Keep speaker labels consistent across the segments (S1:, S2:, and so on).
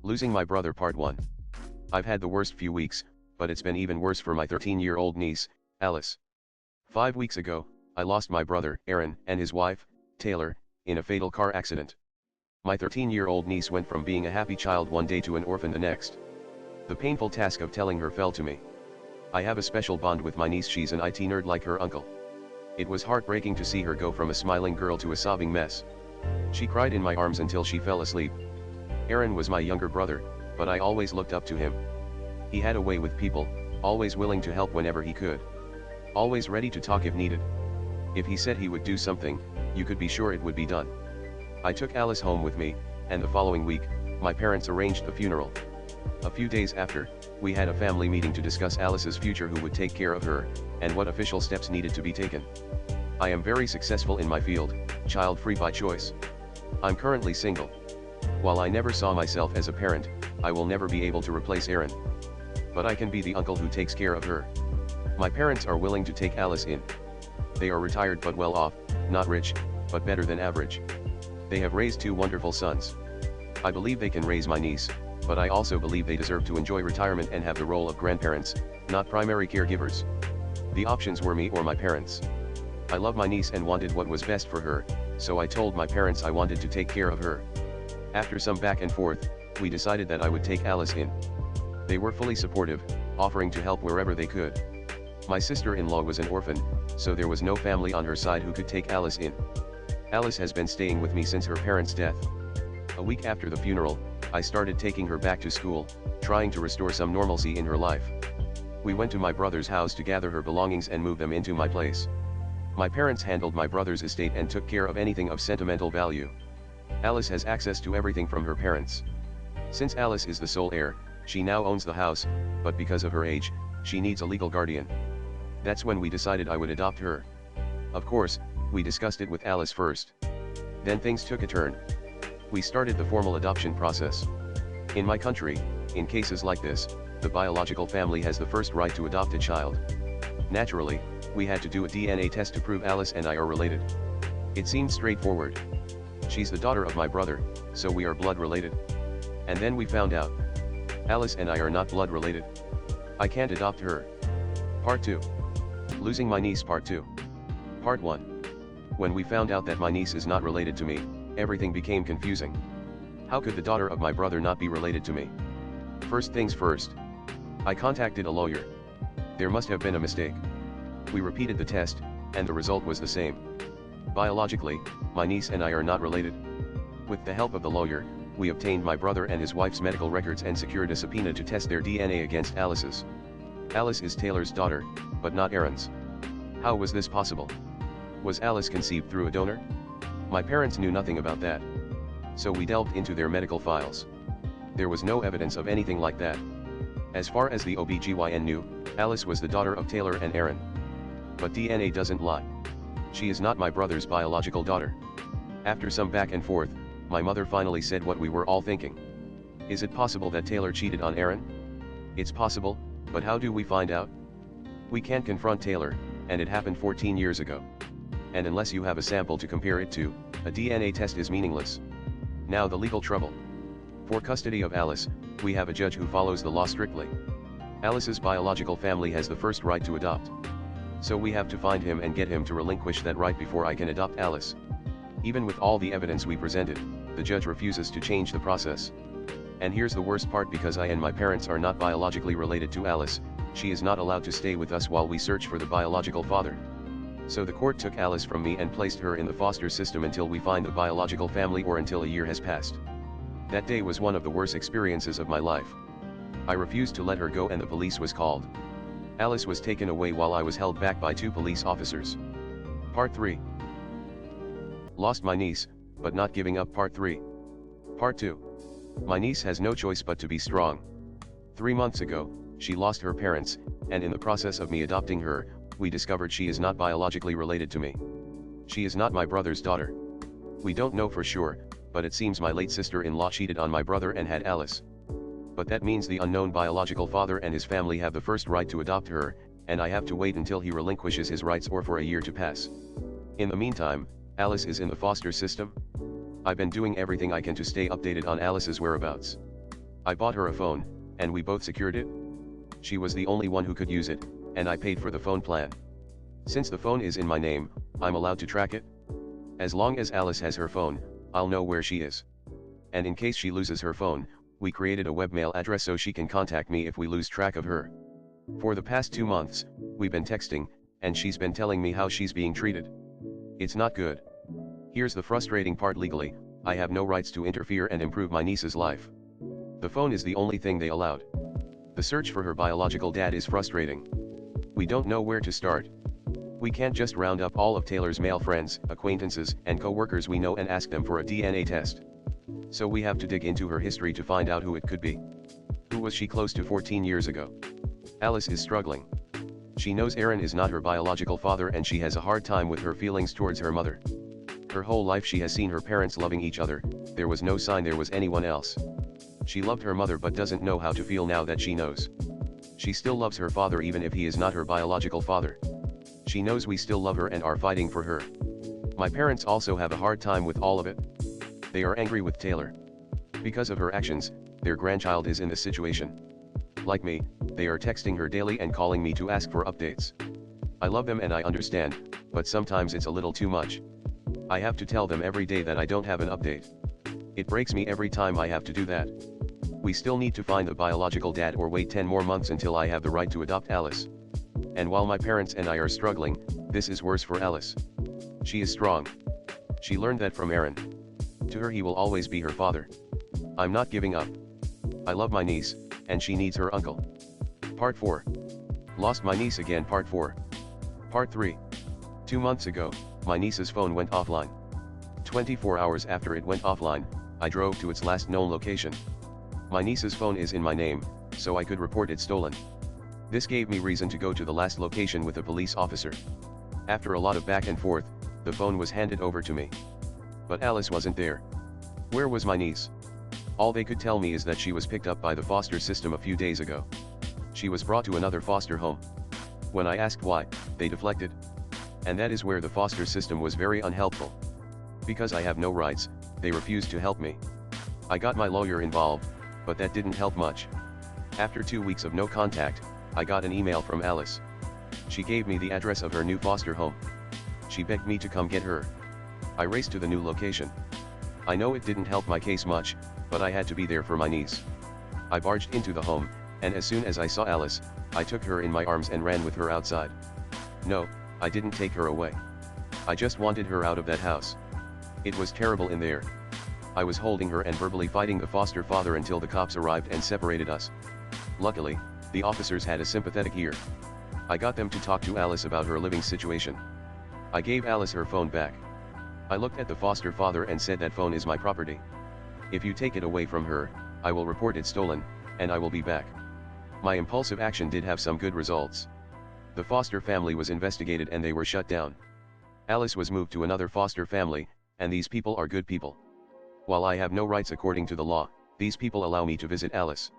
S1: Losing my brother Part 1. I've had the worst few weeks, but it's been even worse for my 13-year-old niece, Alice. 5 weeks ago, I lost my brother, Aaron, and his wife, Taylor, in a fatal car accident. My 13-year-old niece went from being a happy child one day to an orphan the next. The painful task of telling her fell to me. I have a special bond with my niece. She's an IT nerd like her uncle. It was heartbreaking to see her go from a smiling girl to a sobbing mess. She cried in my arms until she fell asleep. Aaron was my younger brother, but I always looked up to him. He had a way with people, always willing to help whenever he could. Always ready to talk if needed. If he said he would do something, you could be sure it would be done. I took Alice home with me, and the following week, my parents arranged the funeral. A few days after, we had a family meeting to discuss Alice's future, who would take care of her, and what official steps needed to be taken. I am very successful in my field, child-free by choice. I'm currently single. While I never saw myself as a parent, I will never be able to replace Aaron. But I can be the uncle who takes care of her. My parents are willing to take Alice in. They are retired but well off, not rich, but better than average. They have raised 2 wonderful sons. I believe they can raise my niece, but I also believe they deserve to enjoy retirement and have the role of grandparents, not primary caregivers. The options were me or my parents. I love my niece and wanted what was best for her, so I told my parents I wanted to take care of her. After some back and forth, we decided that I would take Alice in. They were fully supportive, offering to help wherever they could. My sister-in-law was an orphan, so there was no family on her side who could take Alice in. Alice has been staying with me since her parents' death. A week after the funeral, I started taking her back to school, trying to restore some normalcy in her life. We went to my brother's house to gather her belongings and move them into my place. My parents handled my brother's estate and took care of anything of sentimental value. Alice has access to everything from her parents. Since Alice is the sole heir, she now owns the house, but because of her age, she needs a legal guardian. That's when we decided I would adopt her. Of course, we discussed it with Alice first. Then things took a turn. We started the formal adoption process. In my country, in cases like this, the biological family has the first right to adopt a child. Naturally, we had to do a DNA test to prove Alice and I are related. It seemed straightforward. She's the daughter of my brother, so we are blood related. And then we found out. Alice and I are not blood related. I can't adopt her. Part 2. Losing my niece Part 2. Part 1. When we found out that my niece is not related to me, everything became confusing. How could the daughter of my brother not be related to me? First things first. I contacted a lawyer. There must have been a mistake. We repeated the test, and the result was the same. Biologically, my niece and I are not related. With the help of the lawyer, we obtained my brother and his wife's medical records and secured a subpoena to test their DNA against Alice's. Alice is Taylor's daughter, but not Aaron's. How was this possible? Was Alice conceived through a donor? My parents knew nothing about that. So we delved into their medical files. There was no evidence of anything like that. As far as the OBGYN knew, Alice was the daughter of Taylor and Aaron. But DNA doesn't lie. She is not my brother's biological daughter. After some back and forth, my mother finally said what we were all thinking. Is it possible that Taylor cheated on Aaron? It's possible, but how do we find out? We can't confront Taylor, and it happened 14 years ago. And unless you have a sample to compare it to, a DNA test is meaningless. Now the legal trouble. For custody of Alice, we have a judge who follows the law strictly. Alice's biological family has the first right to adopt. So we have to find him and get him to relinquish that right before I can adopt Alice. Even with all the evidence we presented, the judge refuses to change the process. And here's the worst part: because I and my parents are not biologically related to Alice, she is not allowed to stay with us while we search for the biological father. So the court took Alice from me and placed her in the foster system until we find the biological family or until a year has passed. That day was one of the worst experiences of my life. I refused to let her go and the police was called. Alice was taken away while I was held back by 2 police officers. Part 3. Lost my niece, but not giving up. Part 3. Part 2. My niece has no choice but to be strong. 3 months ago, she lost her parents, and in the process of me adopting her, we discovered she is not biologically related to me. She is not my brother's daughter. We don't know for sure, but it seems my late sister-in-law cheated on my brother and had Alice. But that means the unknown biological father and his family have the first right to adopt her, and I have to wait until he relinquishes his rights or for a year to pass. In the meantime, Alice is in the foster system. I've been doing everything I can to stay updated on Alice's whereabouts. I bought her a phone, and we both secured it. She was the only one who could use it, and I paid for the phone plan. Since the phone is in my name, I'm allowed to track it. As long as Alice has her phone, I'll know where she is. And in case she loses her phone, we created a webmail address so she can contact me if we lose track of her. For the past 2 months, we've been texting, and she's been telling me how she's being treated. It's not good. Here's the frustrating part: legally, I have no rights to interfere and improve my niece's life. The phone is the only thing they allowed. The search for her biological dad is frustrating. We don't know where to start. We can't just round up all of Taylor's male friends, acquaintances, and co-workers we know and ask them for a DNA test. So we have to dig into her history to find out who it could be. Who was she close to 14 years ago? Alice is struggling. She knows Aaron is not her biological father, and she has a hard time with her feelings towards her mother. Her whole life she has seen her parents loving each other. There was no sign there was anyone else. She loved her mother but doesn't know how to feel now that she knows. She still loves her father even if he is not her biological father. She knows we still love her and are fighting for her. My parents also have a hard time with all of it. They are angry with Taylor. Because of her actions, their grandchild is in this situation. Like me, they are texting her daily and calling me to ask for updates. I love them and I understand, but sometimes it's a little too much. I have to tell them every day that I don't have an update. It breaks me every time I have to do that. We still need to find the biological dad or wait 10 more months until I have the right to adopt Alice. And while my parents and I are struggling, this is worse for Alice. She is strong. She learned that from Aaron. To her he will always be her father. I'm not giving up. I love my niece, and she needs her uncle. Part 4. Lost my niece again. Part 4. Part 3. 2 months ago, my niece's phone went offline. 24 hours after it went offline, I drove to its last known location. My niece's phone is in my name, so I could report it stolen. This gave me reason to go to the last location with a police officer. After a lot of back and forth, the phone was handed over to me. But Alice wasn't there. Where was my niece? All they could tell me is that she was picked up by the foster system a few days ago. She was brought to another foster home. When I asked why, they deflected. And that is where the foster system was very unhelpful. Because I have no rights, they refused to help me. I got my lawyer involved, but that didn't help much. After 2 weeks of no contact, I got an email from Alice. She gave me the address of her new foster home. She begged me to come get her. I raced to the new location. I know it didn't help my case much, but I had to be there for my niece. I barged into the home, and as soon as I saw Alice, I took her in my arms and ran with her outside. No, I didn't take her away. I just wanted her out of that house. It was terrible in there. I was holding her and verbally fighting the foster father until the cops arrived and separated us. Luckily, the officers had a sympathetic ear. I got them to talk to Alice about her living situation. I gave Alice her phone back. I looked at the foster father and said, that phone is my property. If you take it away from her, I will report it stolen, and I will be back. My impulsive action did have some good results. The foster family was investigated and they were shut down. Alice was moved to another foster family, and these people are good people. While I have no rights according to the law, these people allow me to visit Alice.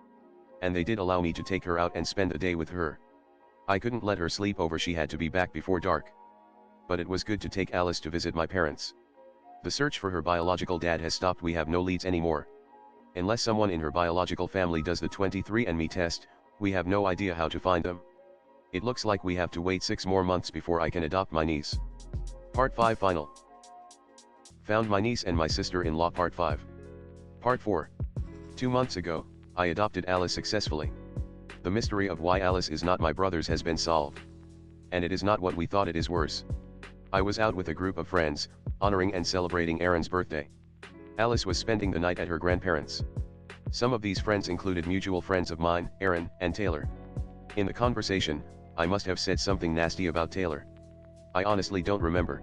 S1: And they did allow me to take her out and spend the day with her. I couldn't let her sleep over, she had to be back before dark. But it was good to take Alice to visit my parents. The search for her biological dad has stopped. We have no leads anymore. Unless someone in her biological family does the 23andMe test, we have no idea how to find them. It looks like we have to wait 6 more months before I can adopt my niece. Part 5 final. Found my niece and my sister-in-law. Part 5. Part 4. 2 months ago, I adopted Alice successfully. The mystery of why Alice is not my brother's has been solved. And it is not what we thought, it is worse. I was out with a group of friends, honoring and celebrating Aaron's birthday. Alice was spending the night at her grandparents'. Some of these friends included mutual friends of mine, Aaron and Taylor. In the conversation, I must have said something nasty about Taylor. I honestly don't remember.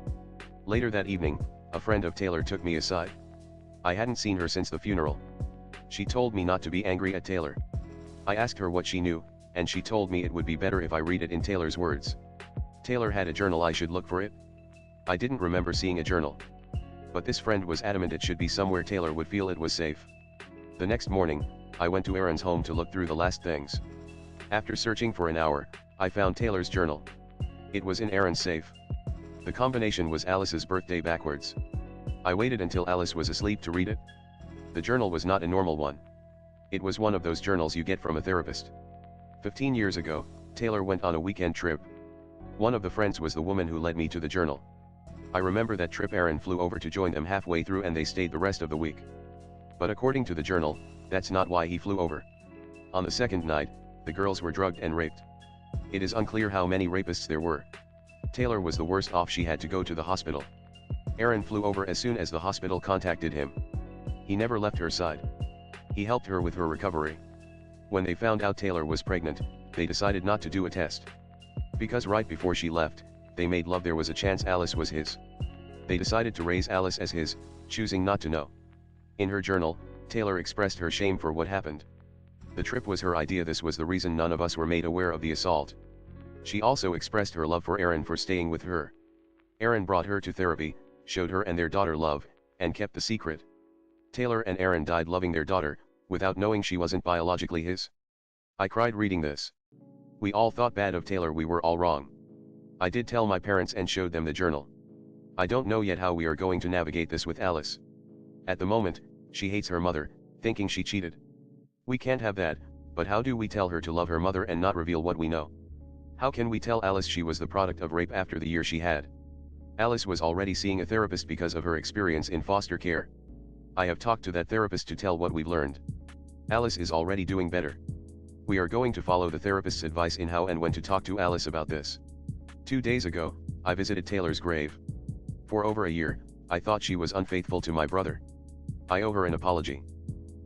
S1: Later that evening, a friend of Taylor took me aside. I hadn't seen her since the funeral. She told me not to be angry at Taylor. I asked her what she knew, and she told me it would be better if I read it in Taylor's words. Taylor had a journal, I should look for it. I didn't remember seeing a journal. But this friend was adamant it should be somewhere Taylor would feel it was safe. The next morning, I went to Aaron's home to look through the last things. After searching for an hour, I found Taylor's journal. It was in Aaron's safe. The combination was Alice's birthday backwards. I waited until Alice was asleep to read it. The journal was not a normal one. It was one of those journals you get from a therapist. 15 years ago, Taylor went on a weekend trip. One of the friends was the woman who led me to the journal. I remember that trip. Aaron flew over to join them halfway through and they stayed the rest of the week. But according to the journal, that's not why he flew over. On the second night, the girls were drugged and raped. It is unclear how many rapists there were. Taylor was the worst off. She had to go to the hospital. Aaron flew over as soon as the hospital contacted him. He never left her side. He helped her with her recovery. When they found out Taylor was pregnant, they decided not to do a test. Because right before she left, they made love. There was a chance Alice was his. They decided to raise Alice as his, choosing not to know. In her journal, Taylor expressed her shame for what happened. The trip was her idea. This was the reason none of us were made aware of the assault. She also expressed her love for Aaron for staying with her. Aaron brought her to therapy, showed her and their daughter love, and kept the secret. Taylor and Aaron died loving their daughter, without knowing she wasn't biologically his. I cried reading this. We all thought bad of Taylor. We were all wrong. I did tell my parents and showed them the journal. I don't know yet how we are going to navigate this with Alice. At the moment, she hates her mother, thinking she cheated. We can't have that, but how do we tell her to love her mother and not reveal what we know? How can we tell Alice she was the product of rape after the year she had? Alice was already seeing a therapist because of her experience in foster care. I have talked to that therapist to tell what we've learned. Alice is already doing better. We are going to follow the therapist's advice in how and when to talk to Alice about this. 2 days ago, I visited Taylor's grave. For over a year, I thought she was unfaithful to my brother. I owe her an apology.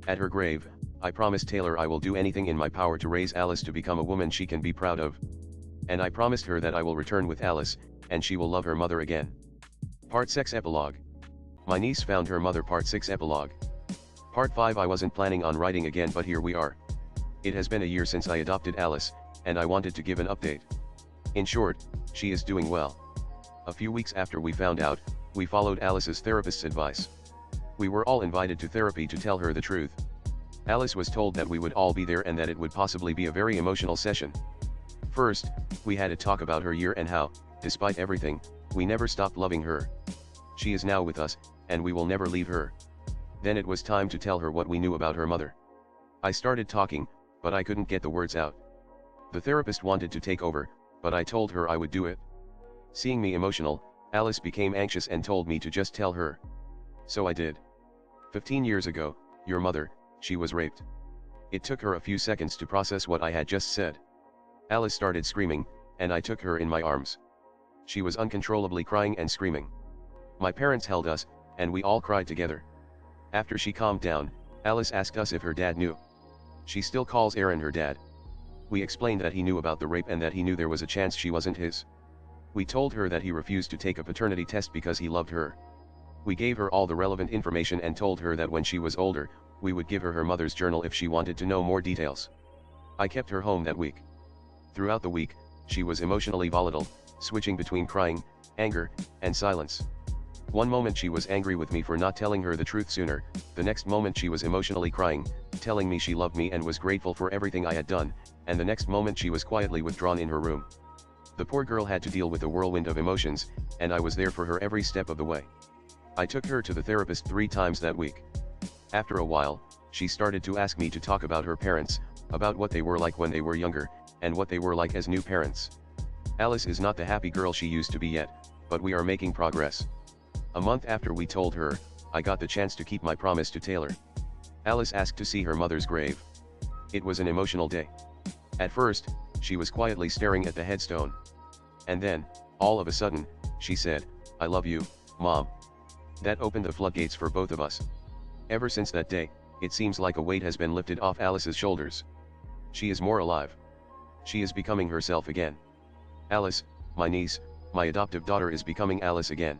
S1: At her grave, I promised Taylor I will do anything in my power to raise Alice to become a woman she can be proud of. And I promised her that I will return with Alice, and she will love her mother again. Part 6 Epilogue. My niece found her mother. Part 6 Epilogue. Part 5 I wasn't planning on writing again, but here we are. It has been a year since I adopted Alice, and I wanted to give an update. In short, she is doing well. A few weeks after we found out, we followed Alice's therapist's advice. We were all invited to therapy to tell her the truth. Alice was told that we would all be there and that it would possibly be a very emotional session. First, we had a talk about her year and how, despite everything, we never stopped loving her. She is now with us, and we will never leave her. Then it was time to tell her what we knew about her mother. I started talking, but I couldn't get the words out. The therapist wanted to take over, but I told her I would do it. Seeing me emotional, Alice became anxious and told me to just tell her. So I did. 15 years ago, your mother, she was raped. It took her a few seconds to process what I had just said. Alice started screaming, and I took her in my arms. She was uncontrollably crying and screaming. My parents held us, and we all cried together. After she calmed down, Alice asked us if her dad knew. She still calls Aaron her dad. We explained that he knew about the rape and that he knew there was a chance she wasn't his. We told her that he refused to take a paternity test because he loved her. We gave her all the relevant information and told her that when she was older, we would give her her mother's journal if she wanted to know more details. I kept her home that week. Throughout the week, she was emotionally volatile, switching between crying, anger, and silence. One moment she was angry with me for not telling her the truth sooner, the next moment she was emotionally crying, telling me she loved me and was grateful for everything I had done, and the next moment she was quietly withdrawn in her room. The poor girl had to deal with a whirlwind of emotions, and I was there for her every step of the way. I took her to the therapist 3 times that week. After a while, she started to ask me to talk about her parents, about what they were like when they were younger, and what they were like as new parents. Alice is not the happy girl she used to be yet, but we are making progress. A month after we told her, I got the chance to keep my promise to Taylor. Alice asked to see her mother's grave. It was an emotional day. At first, she was quietly staring at the headstone. And then, all of a sudden, she said, "I love you, Mom." That opened the floodgates for both of us. Ever since that day, it seems like a weight has been lifted off Alice's shoulders. She is more alive. She is becoming herself again. Alice, my niece, my adoptive daughter, is becoming Alice again.